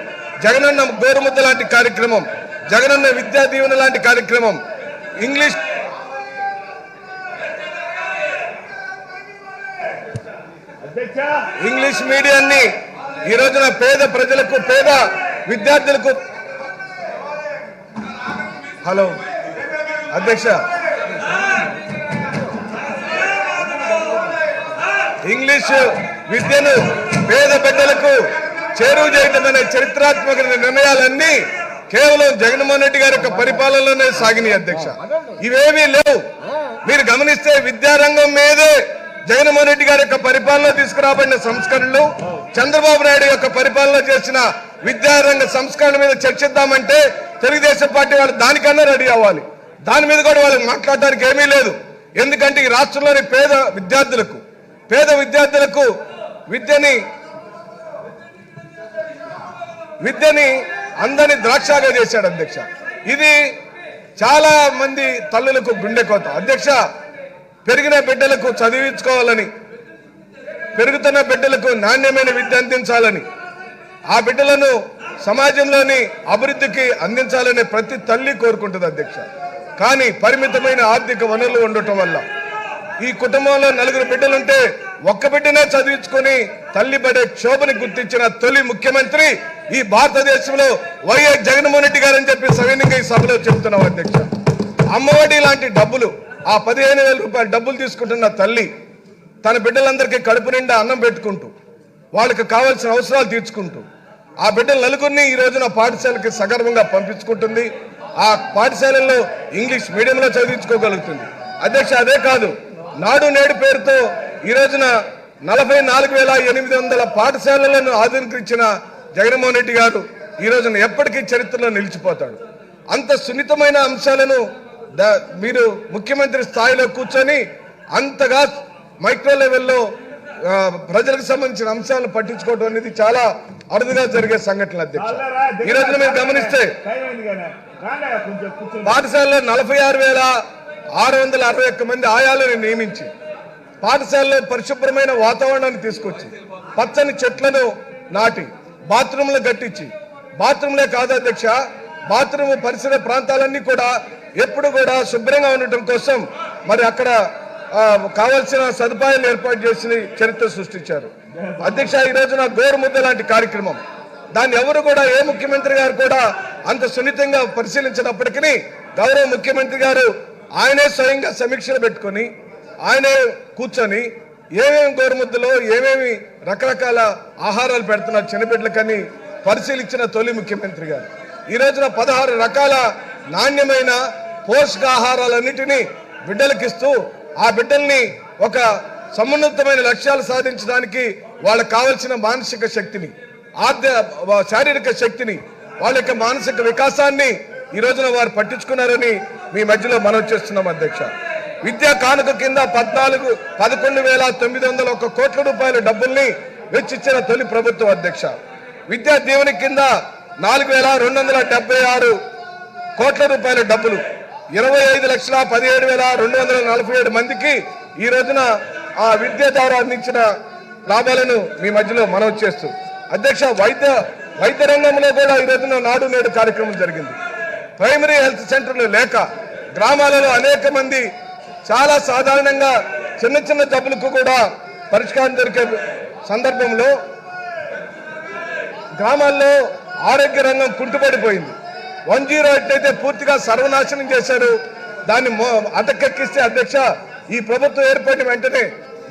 జగనన్న గోరుముద్ద లాంటి కార్యక్రమం, జగనన్న విద్యా దీవెన లాంటి కార్యక్రమం, ఇంగ్లీష్ మీడియాన్ని ఈ రోజున పేద ప్రజలకు, పేద విద్యార్థులకు. హలో అధ్యక్ష, ఇంగ్లీష్ విద్యను పేద బిడ్డలకు చేరువ చేయడం అనే చరిత్రాత్మక నిర్ణయాలన్నీ కేవలం జగన్మోహన్ రెడ్డి గారి యొక్క పరిపాలనలోనే సాగినాయి అధ్యక్ష. ఇవేమీ లేవు. మీరు గమనిస్తే విద్యారంగం మీదే జగన్మోహన్ రెడ్డి గారి యొక్క పరిపాలన తీసుకురాబడిన సంస్కరణలు, చంద్రబాబు నాయుడు యొక్క పరిపాలన చేసిన విద్యారంగ సంస్కరణ మీద చర్చిద్దామంటే తెలుగుదేశం పార్టీ వాళ్ళు దానికన్నా రెడీ అవ్వాలి. దాని మీద కూడా వాళ్ళకి మాట్లాడడానికి ఏమీ లేదు. ఎందుకంటే ఈ రాష్ట్రంలోని పేద విద్యార్థులకు విద్యని అందరినీ ద్రాక్షగా చేశాడు అధ్యక్ష. ఇది చాలా మంది తల్లులకు గుండె కోత అధ్యక్ష. పెరిగిన బిడ్డలకు చదివించుకోవాలని, పెరుగుతున్న బిడ్డలకు నాణ్యమైన విద్య అందించాలని, ఆ బిడ్డలను సమాజంలోని అభివృద్ధికి అందించాలని ప్రతి తల్లి కోరుకుంటుంది అధ్యక్ష. కానీ పరిమితమైన ఆర్థిక వనరులు ఉండటం వల్ల ఈ కుటుంబంలో 4 బిడ్డలుంటే ఒక్క బిడ్డనే చదివించుకొని తల్లి పడే క్షోభని గుర్తించిన తొలి ముఖ్యమంత్రి ఈ భారతదేశంలో వైఎస్ జగన్మోహన్ రెడ్డి గారు అని చెప్పి సవినీయంగా ఈ సభలో చెబుతున్నాం అధ్యక్ష. అమ్మఒడి లాంటి డబ్బులు, ఆ 15,000 రూపాయల డబ్బులు తీసుకుంటున్న తల్లి తన బిడ్డలందరికీ కడుపు నిండా అన్నం పెట్టుకుంటూ, వాళ్ళకి కావాల్సిన అవసరాలు తీర్చుకుంటూ, ఆ బిడ్డలు 4 ఈ రోజున పాఠశాలకి సగర్వంగా పంపించుకుంటుంది. ఆ పాఠశాలల్లో ఇంగ్లీష్ మీడియంలో చదివించుకోగలుగుతుంది అధ్యక్ష. అదే కాదు, నాడు నేడు పేరుతో ఈ రోజున 44,800 పాఠశాలలను ఆధునీకరించిన జగన్మోహన్ రెడ్డి గారు ఈ రోజున ఎప్పటికీ చరిత్రలో నిలిచిపోతాడు. అంత సున్నితమైన అంశాలను మీరు ముఖ్యమంత్రి స్థాయిలో కూర్చొని అంతగా మైక్రో లెవెల్లో ప్రజలకు సంబంధించిన అంశాలను పట్టించుకోవడం అనేది చాలా అరుదుగా జరిగే సంఘటనలు అధ్యక్ష. ఈ రోజున మీరు గమనిస్తే పాఠశాలలో 46,661 మంది ఆయాలను నియమించి పాఠశాలలో పరిశుభ్రమైన వాతావరణాన్ని తీసుకొచ్చి పచ్చని చెట్లను నాటి బాత్రూంలు కట్టించి, బాత్రూంలే కాదు అధ్యక్ష, బాత్రూమ్ పరిసర ప్రాంతాలన్నీ కూడా ఎప్పుడు కూడా శుభ్రంగా ఉండటం కోసం మరి అక్కడ కావాల్సిన సదుపాయాలు ఏర్పాటు చేసి చరిత్ర సృష్టించారు అధ్యక్ష. ఈ రోజున గోరుముద్ద లాంటి కార్యక్రమం, దాన్ని ఎవరు కూడా, ఏ ముఖ్యమంత్రి గారు కూడా అంత సున్నితంగా పరిశీలించినప్పటికీ గౌరవ ముఖ్యమంత్రి గారు ఆయనే స్వయంగా సమీక్షలు పెట్టుకొని ఆయనే కూర్చొని ఏమేమి గోరుముద్దలో ఏమేమి రకరకాల ఆహారాలు పెడుతున్నారు చిన్నబిడ్డలకని పరిశీలించిన తొలి ముఖ్యమంత్రి గారు. ఈ రోజున 16 రకాల నాణ్యమైన పోషకాహారాలన్నిటినీ బిడ్డలకిస్తూ ఆ బిడ్డల్ని ఒక సమున్నతమైన లక్ష్యాలు సాధించడానికి వాళ్ళకు కావలసిన మానసిక శక్తిని, శారీరక శక్తిని, వాళ్ళ యొక్క మానసిక వికాసాన్ని ఈ రోజున వారు పట్టించుకున్నారని మీ మధ్యలో మనవి చేస్తున్నాం అధ్యక్ష. విద్యా కానుక కింద 11,901 కోట్ల రూపాయల డబ్బుల్ని వెచ్చించిన తొలి ప్రభుత్వం అధ్యక్ష. విద్యా దీవెన కింద 4,276 కోట్ల రూపాయల డబ్బులు 25,17,247 మందికి ఈ రోజున ఆ విద్య ద్వారా అందించిన లాభాలను మీ మధ్యలో మనవి చేస్తూ అధ్యక్ష, వైద్య రంగంలో కూడా ఈ రోజున నాడు నేడు కార్యక్రమం జరిగింది. ప్రైమరీ హెల్త్ సెంటర్లు లేక గ్రామాలలో అనేక మంది చాలా సాధారణంగా చిన్న చిన్న జబ్బులకు కూడా పరిష్కారం దొరికే సందర్భంలో గ్రామాల్లో ఆరోగ్య రంగం కుంటుపడిపోయింది. 108 అయితే పూర్తిగా సర్వనాశనం చేశారు. దాన్ని అటకెక్కిస్తే అధ్యక్ష, ఈ ప్రభుత్వం ఏర్పడిన వెంటనే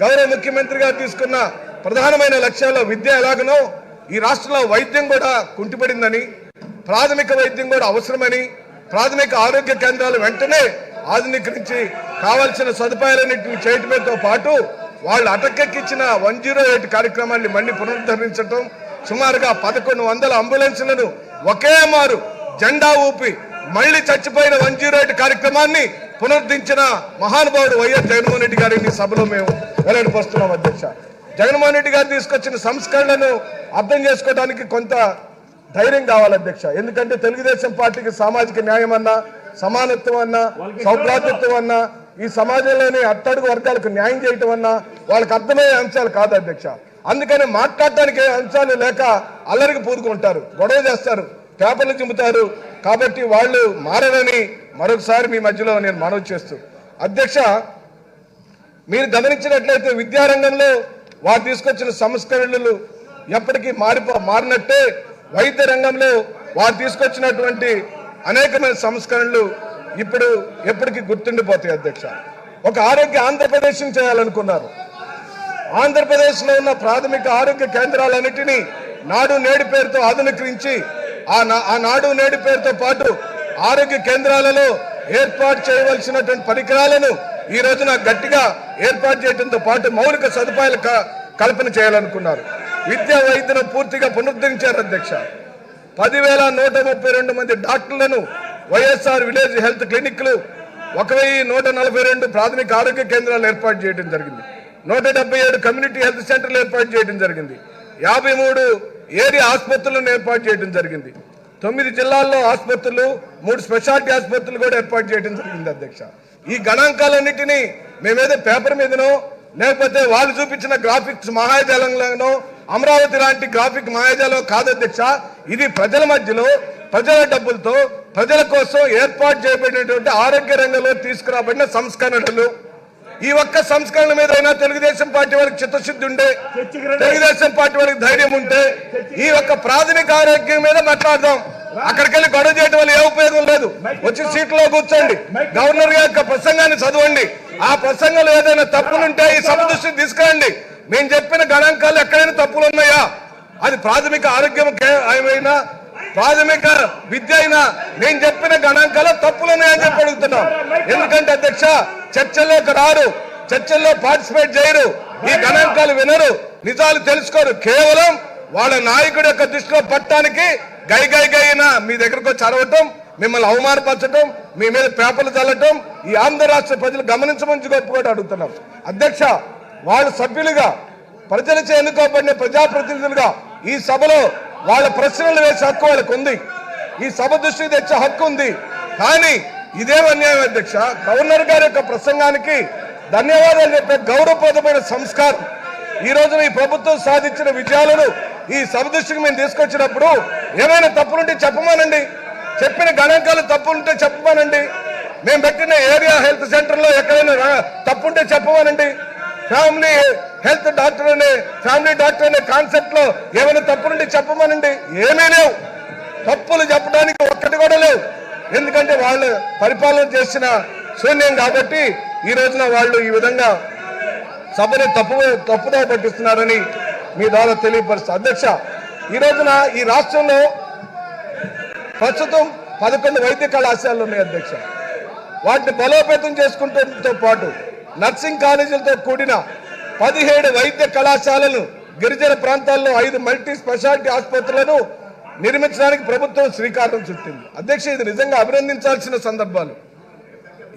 గౌరవ ముఖ్యమంత్రి గారు తీసుకున్న ప్రధానమైన లక్ష్యాల్లో విద్య ఎలాగనో ఈ రాష్ట్రంలో వైద్యం కూడా కుంటుపడిందని, ప్రాథమిక వైద్యం కూడా అవసరమని, ప్రాథమిక ఆరోగ్య కేంద్రాలు వెంటనే ఆధునీకరించి కావాల్సిన సదుపాయాలన్నింటినీ చేయటంతో పాటు వాళ్ళు అటకెక్కించిన 108 కార్యక్రమాన్ని మళ్ళీ పునరుద్ధరించడం, సుమారుగా 1100 అంబులెన్సులను ఒకే మారు జెండా ఊపి మళ్ళీ చచ్చిపోయిన 108 కార్యక్రమాన్ని పునరుద్ధరించిన మహానుభావుడు వైఎస్ జగన్మోహన్ రెడ్డి గారిని సభలో మేము వెల్లడిపరుస్తున్నాం అధ్యక్ష. జగన్మోహన్ రెడ్డి గారు తీసుకొచ్చిన సంస్కరణలను అర్థం చేసుకోవడానికి కొంత ధైర్యం కావాలి అధ్యక్ష. ఎందుకంటే తెలుగుదేశం పార్టీకి సామాజిక న్యాయం అన్నా, సమానత్వం అన్నా, సౌభ్రాతృత్వం అన్నా, ఈ సమాజంలోని అట్టడుగు వర్గాలకు న్యాయం చేయటం అన్నా వాళ్ళకి అర్థమయ్యే అంశాలు కాదు అధ్యక్ష. అందుకని మాట్లాడటానికి అంశాలు లేక అల్లరికి పూరుకుంటారు, గొడవ చేస్తారు, పేపర్లు చింపుతారు. కాబట్టి వాళ్ళు మారని మరొకసారి మీ మధ్యలో నేను మనవి చేస్తూ అధ్యక్ష, మీరు గమనించినట్లయితే విద్యారంగంలో వారు తీసుకొచ్చిన సంస్కరణలు ఎప్పటికీ మారినట్టే వైద్య రంగంలో వారు తీసుకొచ్చినటువంటి అనేకమైన సంస్కరణలు ఇప్పుడు ఎప్పటికీ గుర్తుండిపోతాయి అధ్యక్ష. ఒక ఆరోగ్య ఆంధ్రప్రదేశ్ చేయాలనుకున్నారు. ఆంధ్రప్రదేశ్లో ఉన్న ప్రాథమిక ఆరోగ్య కేంద్రాలన్నిటినీ నాడు నేడు పేరుతో ఆధునీకరించి ఆ నాడు నేడు పేరుతో పాటు ఆరోగ్య కేంద్రాలలో ఏర్పాటు చేయవలసినటువంటి పరికరాలను ఈ రోజున గట్టిగా ఏర్పాటు చేయడంతో పాటు మౌలిక సదుపాయాలు కల్పన చేయాలనుకున్నారు. విద్యా వైద్యులను పూర్తిగా పునరుద్ధరించారు అధ్యక్ష. 10,132 మంది డాక్టర్లను వైఎస్ఆర్ విలేజ్ హెల్త్ క్లినిక్లు, 1,142 ప్రాథమిక ఆరోగ్య కేంద్రాలు ఏర్పాటు చేయడం జరిగింది. 177 కమ్యూనిటీ హెల్త్ సెంటర్లు ఏర్పాటు చేయడం జరిగింది. 53 ఏరియా ఆసుపత్రులను ఏర్పాటు చేయడం జరిగింది. 9 జిల్లాల్లో ఆసుపత్రులు, 3 స్పెషాలిటీ ఆసుపత్రులు కూడా ఏర్పాటు చేయడం జరిగింది అధ్యక్ష. ఈ గణాంకాలన్నింటినీ మేమేదో పేపర్ మీదనో లేకపోతే వాళ్ళు చూపించిన గ్రాఫిక్స్ మహాజాలంలోనో అమరావతి లాంటి గ్రాఫిక్ మహాజాలం కాదు అధ్యక్ష. ఇది ప్రజల మధ్యలో ప్రజల డబ్బులతో ప్రజల కోసం ఏర్పాటు చేయబడినటువంటి ఆరోగ్య రంగంలో తీసుకురాబడిన సంస్కరణలు. ఈ ఒక్క సంస్కరణ మీద అయినా తెలుగుదేశం పార్టీ వాళ్ళకి చిత్తశుద్ధి ఉండే, తెలుగుదేశం పార్టీ వాళ్ళకి ధైర్యం ఉంటే ఈ ఒక్క ప్రాథమిక ఆరోగ్యం మీద మాట్లాడదాం. అక్కడికి వెళ్ళి గొడవ చేయడం వల్ల ఏ ఉపయోగం లేదు. వచ్చి సీట్లో కూర్చోండి, గవర్నర్ యొక్క ప్రసంగాన్ని చదవండి. ఆ ప్రసంగంలో ఏదైనా తప్పులుంటే ఈ సభ దృష్టికి తీసుకురండి. నేను చెప్పిన గణాంకాలు ఎక్కడైనా తప్పులు ఉన్నాయా? అది ప్రాథమిక ఆరోగ్యం అయినా ప్రాథమిక విద్య అయినా నేను చెప్పిన గణాంకాలు తప్పులు ఉన్నాయని చెప్పి అడుగుతున్నాం. ఎందుకంటే అధ్యక్ష, చర్చల్లోకి రారు, చర్చల్లో పార్టిసిపేట్ చేయరు, ఈ గణాంకాలు వినరు, నిజాలు తెలుసుకోరు. కేవలం వాళ్ళ నాయకుడి యొక్క దృష్టిలో పట్టడానికి గైనా మీ దగ్గరకు వచ్చి అరవటం, మిమ్మల్ని అవమానపరచడం, మీ మీద పేపర్లు చల్లటం ఈ ఆంధ్ర రాష్ట్ర ప్రజలు గమనించమని గొప్పగా అడుగుతున్నాం అధ్యక్ష. వాళ్ళ సభ్యులుగా ప్రజలచే ఎన్నుకోబడిన ప్రజాప్రతినిధులుగా ఈ సభలో వాళ్ళ ప్రశ్నలు వేసే హక్కు వాళ్ళకు ఉంది, ఈ సభ దృష్టికి తెచ్చే హక్కు ఉంది. కానీ ఇదేం అన్యాయం అధ్యక్ష, గవర్నర్ గారి యొక్క ప్రసంగానికి ధన్యవాదాలు చెప్పే గౌరవప్రదమైన సంస్కారం ఈ రోజున ఈ ప్రభుత్వం సాధించిన విజయాలను ఈ సభ దృష్టికి మేము తీసుకొచ్చినప్పుడు ఏమైనా తప్పులుంటే చెప్పమానండి, చెప్పిన గణాంకాలు తప్పులుంటే చెప్పమానండి, మేము పెట్టిన ఏరియా హెల్త్ సెంటర్లో ఎక్కడైనా తప్పుంటే చెప్పమానండి, family health doctor family doctor అనే కాన్సెప్ట్ లో ఏమైనా తప్పులుంటే చెప్పమానండి. ఏమీ లేవు, తప్పులు చెప్పడానికి ఒక్కటి కూడా లేవు. ఎందుకంటే వాళ్ళు పరిపాలన చేసిన శూన్యం కాబట్టి ఈ రోజున వాళ్ళు ఈ విధంగా సభని తప్పుదో పట్టిస్తున్నారని మీ ద్వారా తెలియపరుస్తారు. అధ్యక్ష, ఈ రోజున ఈ రాష్ట్రంలో ప్రస్తుతం 11 వైద్య కళాశాలలు ఉన్నాయి అధ్యక్ష. వాటిని బలోపేతం చేసుకుంటంతో పాటు నర్సింగ్ కాలేజీలతో కూడిన 17 వైద్య కళాశాలలు, గిరిజన ప్రాంతాల్లో 5 మల్టీ స్పెషాలిటీ ఆసుపత్రులను నిర్మించడానికి ప్రభుత్వం శ్రీకారం చుట్టింది. అధ్యక్ష, ఇది నిజంగా అభినందించాల్సిన సందర్భాలు.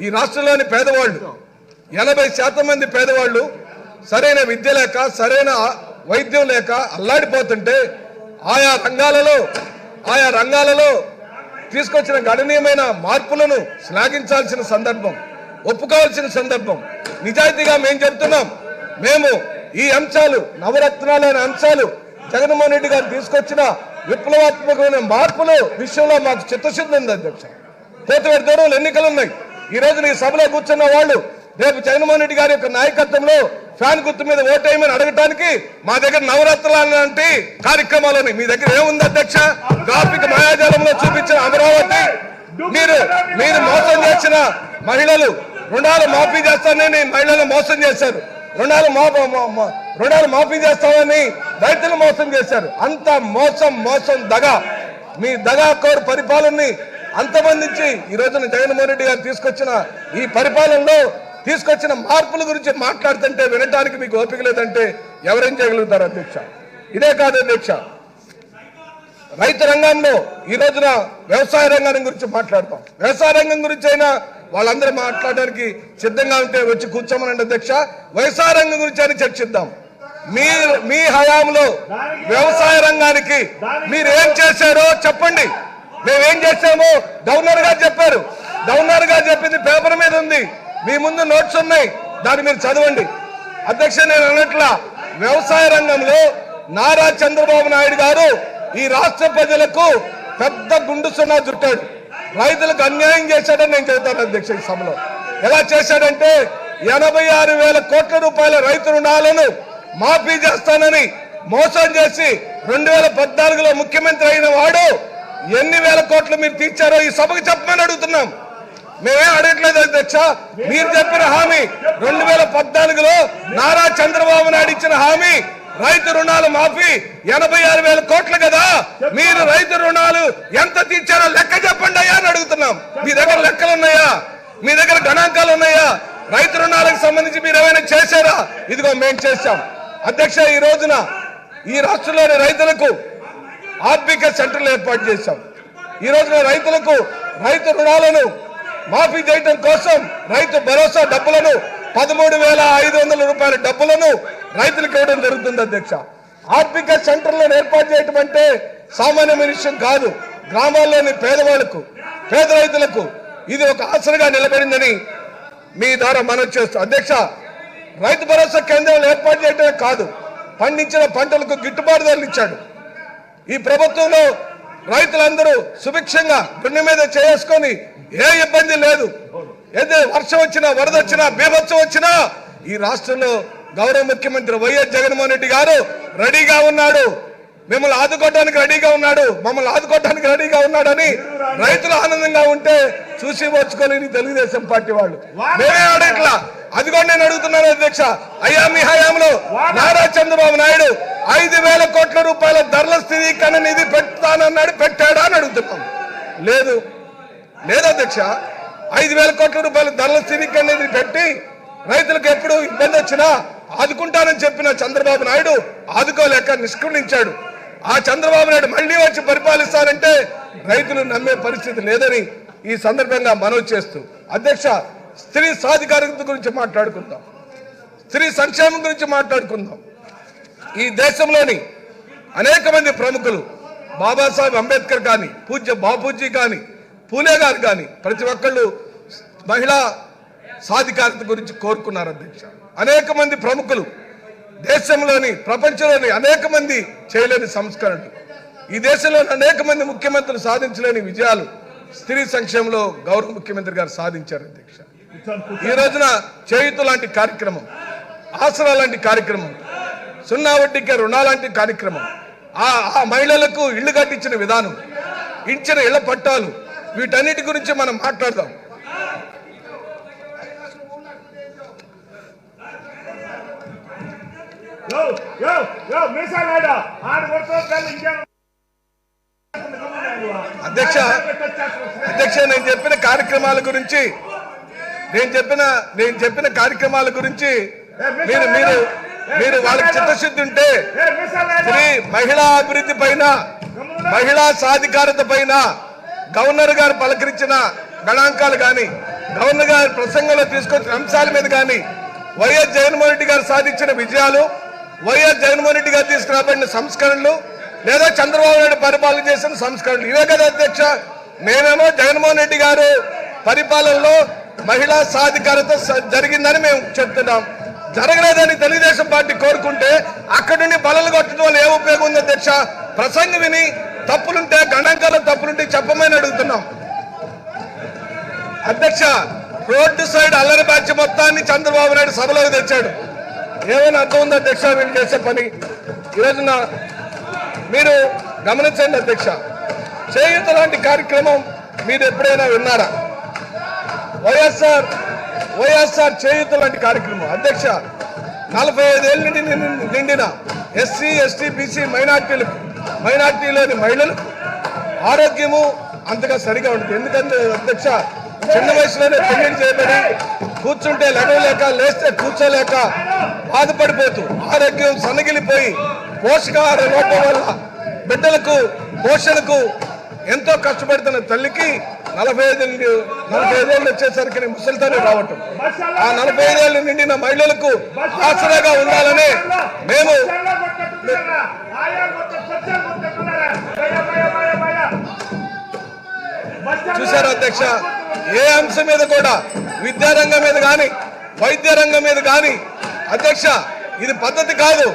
ఈ రాష్ట్రంలోని పేదవాళ్ళు 80% మంది పేదవాళ్ళు సరైన విద్య లేక, సరైన వైద్యం లేక అల్లాడిపోతుంటే ఆయా రంగాలలో తీసుకొచ్చిన గణనీయమైన మార్పులను శ్లాఘించాల్సిన సందర్భం, ఒప్పుకోవాల్సిన సందర్భం. నిజాయితీగా మేము చెప్తున్నాం, మేము ఈ అంశాలు, నవరత్నాలైన అంశాలు, జగన్మోహన్ రెడ్డి గారు తీసుకొచ్చిన విప్లవాత్మకమైన మార్పుల విషయంలో మాకు చిత్తశుద్ధి ఉంది అధ్యక్ష. కోతవేరు దూరంలో ఎన్నికలు ఉన్నాయి. ఈ రోజు ఈ సభలో కూర్చున్న వాళ్ళు రేపు జగన్మోహన్ రెడ్డి గారి యొక్క నాయకత్వంలో ఫ్యాన్ గుర్తు మీద ఓటేయమని అడగటానికి మా దగ్గర నవరత్నాలు లాంటి కార్యక్రమాలు ఉన్నాయి. మీ దగ్గర ఏముంది అధ్యక్ష? గ్రాఫిక్ మాయాజాలంలో చూపించిన అమరావతి, మీరు మోసం చేసిన మహిళలు రుణాలు మాఫీ చేస్తానని మహిళలు మోసం చేశారు. రుణాలు మాఫీ చేస్తామని రైతులు మోసం చేశారు. అంత మోసం దగా, మీ దగాకోరు పరిపాలనని అంతమందించి ఈ రోజున జగన్మోహన్ రెడ్డి గారు తీసుకొచ్చిన ఈ పరిపాలనలో తీసుకొచ్చిన మార్పుల గురించి మాట్లాడుతుంటే వినటానికి మీకు ఓపిక లేదంటే ఎవరేం చేయగలుగుతారు అధ్యక్ష? ఇదే కాదు అధ్యక్ష, రైతు రంగంలో ఈ రోజున వ్యవసాయ రంగం గురించి మాట్లాడతాం. వ్యవసాయ రంగం గురించి అయినా వాళ్ళందరూ మాట్లాడడానికి సిద్ధంగా ఉంటే వచ్చి కూర్చోమనండి అధ్యక్ష. వ్యవసాయ రంగం గురించి అయినా చర్చిద్దాం. మీ హయాంలో వ్యవసాయ రంగానికి మీరు ఏం చేశారో చెప్పండి. మేమేం చేశామో గవర్నర్ గారు చెప్పారు. గవర్నర్ గారు చెప్పింది పేపర్ మీద ఉంది, మీ ముందు నోట్స్ ఉన్నాయి, దాన్ని మీరు చదవండి. అధ్యక్ష, నేను అన్నట్లా వ్యవసాయ రంగంలో నారా చంద్రబాబు నాయుడు గారు ఈ రాష్ట్ర ప్రజలకు పెద్ద గుండు సున్నా చుట్టాడు. రైతులకు అన్యాయం చేశాడని నేను చెబుతాను అధ్యక్ష. ఈ సభలో ఎలా చేశాడంటే 86,000 కోట్ల రూపాయల రైతు రుణాలను మాఫీ చేస్తానని మోసం చేసి 2014లో ముఖ్యమంత్రి అయిన వాడు ఎన్ని వేల కోట్లు మీరు తీర్చారో ఈ సభకు చెప్పమని అడుగుతున్నాం. మేమేం అడగట్లేదు అధ్యక్ష. మీరు చెప్పిన హామీ 2014లో నారా చంద్రబాబు నాయుడు ఇచ్చిన హామీ రైతు రుణాలు మాఫీ 86,000 కోట్లు కదా. మీరు రైతు రుణాలు ఎంత తీర్చారో లెక్క చెప్పండి అయ్యా అని అడుగుతున్నాం. మీ దగ్గర లెక్కలు ఉన్నాయా? మీ దగ్గర గణాంకాలు ఉన్నాయా? రైతు రుణాలకు సంబంధించి మీరు ఏమైనా చేశారా? ఇదిగో మేము చేశాం అధ్యక్ష. ఈ రోజున ఈ రాష్ట్రంలోని రైతులకు ఆర్బిక సెంటర్లు ఏర్పాటు చేశాం. ఈ రోజున రైతులకు రైతు రుణాలను మాఫీ చేయడం కోసం రైతు భరోసా డబ్బులను 13,500 రూపాయల డబ్బులను రైతులకు ఇవ్వడం జరుగుతుంది అధ్యక్ష. ఆర్బిక సెంటర్లను ఏర్పాటు చేయడం అంటే సామాన్యమైన విషయం కాదు. గ్రామాల్లోని పేదవాళ్లకు, పేద రైతులకు ఇది ఒక ఆసరగా నిలబడిందని మీ ద్వారా మనవి చేస్తాం అధ్యక్ష. రైతు భరోసా కేంద్రాలు ఏర్పాటు చేయడమే కాదు, పండించిన పంటలకు గిట్టుబాటు ధరలు ఇచ్చాడు. ఈ ప్రభుత్వంలో రైతులందరూ సుభిక్షంగా గుండె మీద చేసుకొని ఏ ఇబ్బంది లేదు. ఏదో వర్షం వచ్చినా, వరద వచ్చినా, బీభత్సం వచ్చినా ఈ రాష్ట్రంలో గౌరవ ముఖ్యమంత్రి వైఎస్ జగన్మోహన్ రెడ్డి గారు రెడీగా ఉన్నాడు. మిమ్మల్ని ఆదుకోవడానికి రెడీగా ఉన్నాడు, మమ్మల్ని ఆదుకోవడానికి రెడీగా ఉన్నాడని రైతులు ఆనందంగా ఉంటే చూసి వచ్చుకోలేని తెలుగుదేశం పార్టీ వాళ్ళు మేమే అడగట్లా. అది కూడా నేను అడుగుతున్నాను అధ్యక్ష. అయ్యా, మీ హయాంలో నారా చంద్రబాబు నాయుడు 5,000 కోట్ల రూపాయల ధరల స్థిరీకరణ నిధి పెడతానన్నాడు, పెట్టాడా అని అడుగుతున్నాం. లేదు అధ్యక్ష. 5,000 కోట్ల రూపాయల ధరల స్థిరీకరణ నిధి పెట్టి రైతులకు ఎప్పుడు ఇబ్బంది వచ్చినా ఆదుకుంటానని చెప్పిన చంద్రబాబు నాయుడు ఆదుకోలేక నిష్క్రమించాడు. ఆ చంద్రబాబు నాయుడు మళ్లీ వచ్చి పరిపాలిస్తారంటే రైతులు నమ్మే పరిస్థితి లేదని ఈ సందర్భంగా మనవి చేస్తూ అధ్యక్ష, స్త్రీ సాధికారత గురించి మాట్లాడుకుందాం, స్త్రీ సంక్షేమం గురించి మాట్లాడుకుందాం. ఈ దేశంలోని అనేక మంది ప్రముఖులు, బాబాసాహెబ్ అంబేద్కర్ కానీ, పూజ్య బాపూజీ కానీ, పూలే గారు కానీ ప్రతి ఒక్కళ్ళు మహిళా సాధికారత గురించి కోరుకున్నారు అధ్యక్ష. అనేక మంది ప్రముఖులు, దేశంలోని ప్రపంచంలోని అనేక మంది చేయలేని సంస్కరణలు, ఈ దేశంలోని అనేక మంది ముఖ్యమంత్రులు సాధించలేని విజయాలు స్త్రీ సంక్షేమంలో గౌరవ ముఖ్యమంత్రి గారు సాధించారు అధ్యక్ష. ఈ రోజున చేయూత లాంటి కార్యక్రమం, ఆసరా లాంటి కార్యక్రమం, 0 వడ్డీకే రుణాలాంటి కార్యక్రమం, ఆ మహిళలకు ఇళ్లు కట్టించిన విధానం, ఇచ్చిన ఇళ్ల పట్టాలు, వీటన్నిటి గురించి మనం మాట్లాడదాం. అధ్యక్ష అధ్యక్ష నేను చెప్పిన కార్యక్రమాల గురించి మీరు మీరు మీరు వాళ్ళకి చిత్తశుద్ధి ఉంటే మహిళా అభివృద్ధి పైన, మహిళా సాధికారత పైన గవర్నర్ గారు పలకరించిన గణాంకాలు కానీ, గవర్నర్ గారి ప్రసంగంలో తీసుకొచ్చిన అంశాల మీద కానీ, వైఎస్ జగన్మోహన్ రెడ్డి గారు సాధించిన విజయాలు, వైఎస్ జగన్మోహన్ రెడ్డి గారు తీసుకురాబడిన సంస్కరణలు, లేదా చంద్రబాబు నాయుడు పరిపాలన చేసిన సంస్కరణలు, ఇవే కదా అధ్యక్ష. మేమేమో జగన్మోహన్ రెడ్డి గారు పరిపాలనలో మహిళా సాధికారత జరిగిందని మేము చెప్తున్నాం. జరగలేదని తెలుగుదేశం పార్టీ కోరుకుంటే అక్కడి నుండి బలలు కొట్టడం వల్ల ఏ ఉపయోగం ఉంది అధ్యక్ష? ప్రసంగం విని తప్పులుంటే, గణాంకాల తప్పులుంటే చెప్పమని అడుగుతున్నాం అధ్యక్ష. రోడ్డు సైడ్ అల్లరి బ్యాచ్ మొత్తాన్ని చంద్రబాబు నాయుడు సభలోకి తెచ్చాడు. ఏమైనా అర్థం ఉంది అధ్యక్ష వీళ్ళు చేసే పని? ఈరోజున మీరు గమనించండి అధ్యక్ష, చేయూత లాంటి కార్యక్రమం మీరు ఎప్పుడైనా విన్నారా? వైఎస్ఆర్ చేయూత లాంటి కార్యక్రమం అధ్యక్ష 45 ఏళ్ళ నిండిన ఎస్సీ, ఎస్టీ, బీసీ మైనార్టీలోని మహిళలు ఆరోగ్యము అంతగా సరిగా ఉంటుంది. ఎందుకంటే అధ్యక్ష చిన్న వయసులోనే పెళ్లి చేయబడి కూర్చుంటే లెగలేక, లేస్తే కూర్చోలేక బాధపడిపోతూ ఆరోగ్యం సన్నగిలిపోయి పోషకాహార లోపం వల్ల బిడ్డలకు పోషణకు ఎంతో కష్టపడుతున్న తల్లికి 45 ఏళ్ళు వచ్చేసరికి ముసలితోనే రావటం, ఆ 45 ఏళ్ళు నిండిన మహిళలకు ఆసరాగా ఉండాలని మేము చూశారు అధ్యక్ష. ఏ అంశం మీద కూడా, విద్యారంగం మీద కానీ, వైద్య రంగం మీద కానీ అధ్యక్ష ఇది పద్ధతి కాదు.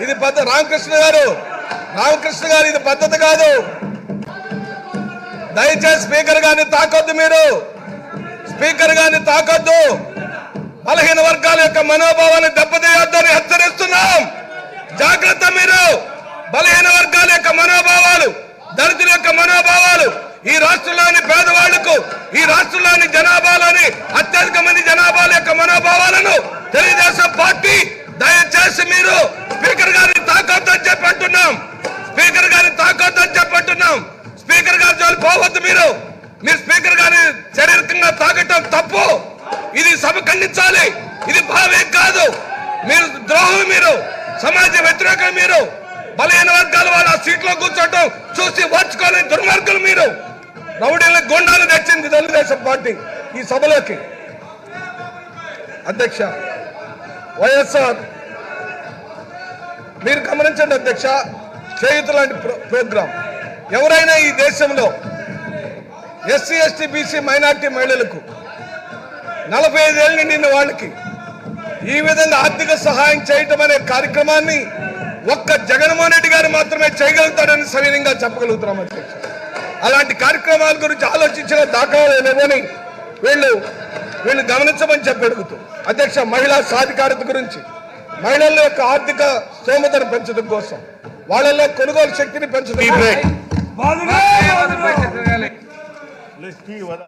ఇది రామకృష్ణ గారు ఇది పద్ధతి కాదు. దయచేసి స్పీకర్ గారిని తాకొద్దు, మీరు స్పీకర్ గారిని తాకొద్దు. బలహీన వర్గాల యొక్క మనోభావాన్ని దెబ్బతీయొద్దని హెచ్చరిస్తున్నాం. జాగ్రత్త. మీరు బలహీన వర్గాల యొక్క మనోభావాలు, దళితుల యొక్క మనోభావాలు, ఈ రాష్ట్రంలోని పేదవాళ్లకు, ఈ రాష్ట్రంలోని జనాభాలోని అత్యధిక మంది జనాభాల యొక్క మనోభావాలను తెలుగుదేశం పార్టీ దయచేసి మీరు స్పీకర్ గారిని తాకొద్దని చెప్పంటున్నాం. స్పీకర్ గారిని తాకొద్దని చెప్పంటున్నాం. స్పీకర్ గారి జోలి పోవద్దు. మీరు స్పీకర్ గారిని శారీరకంగా తాకటం తప్పు. ఇది సభ ఖండించాలి. ఇది భావ్యం కాదు. మీరు ద్రోహం, మీరు సమాజ వ్యతిరేకం, మీరు బలహీన వర్గాల వాళ్ళ సీట్లో కూర్చోటం చూసి ఓర్చుకోలేని దుర్మార్గులు మీరు. రౌడీల గుండాలు తెచ్చింది తెలుగుదేశం పార్టీ ఈ సభలోకి. అధ్యక్ష వైఎస్ఆర్ మీరు గమనించండి అధ్యక్ష, చేయూత లాంటి ప్రోగ్రాం ఎవరైనా ఈ దేశంలో ఎస్సీ, ఎస్టీ, బీసీ మైనార్టీ మహిళలకు 45 ఏళ్ళు నిండిన వాళ్ళకి ఈ విధంగా ఆర్థిక సహాయం చేయటం అనే కార్యక్రమాన్ని ఒక్క జగన్మోహన్ రెడ్డి గారు మాత్రమే చేయగలుగుతారని సవినయంగా చెప్పగలుగుతున్నాం అధ్యక్ష. అలాంటి కార్యక్రమాల గురించి ఆలోచించిన దాఖలాలు లేవని వీళ్ళు గమనించమని చెప్పి అడుగుతూ అధ్యక్ష, మహిళా సాధికారత గురించి, మహిళల యొక్క ఆర్థిక స్తోమతను పెంచడం కోసం, వాళ్ళలో కొనుగోలు శక్తిని పెంచడం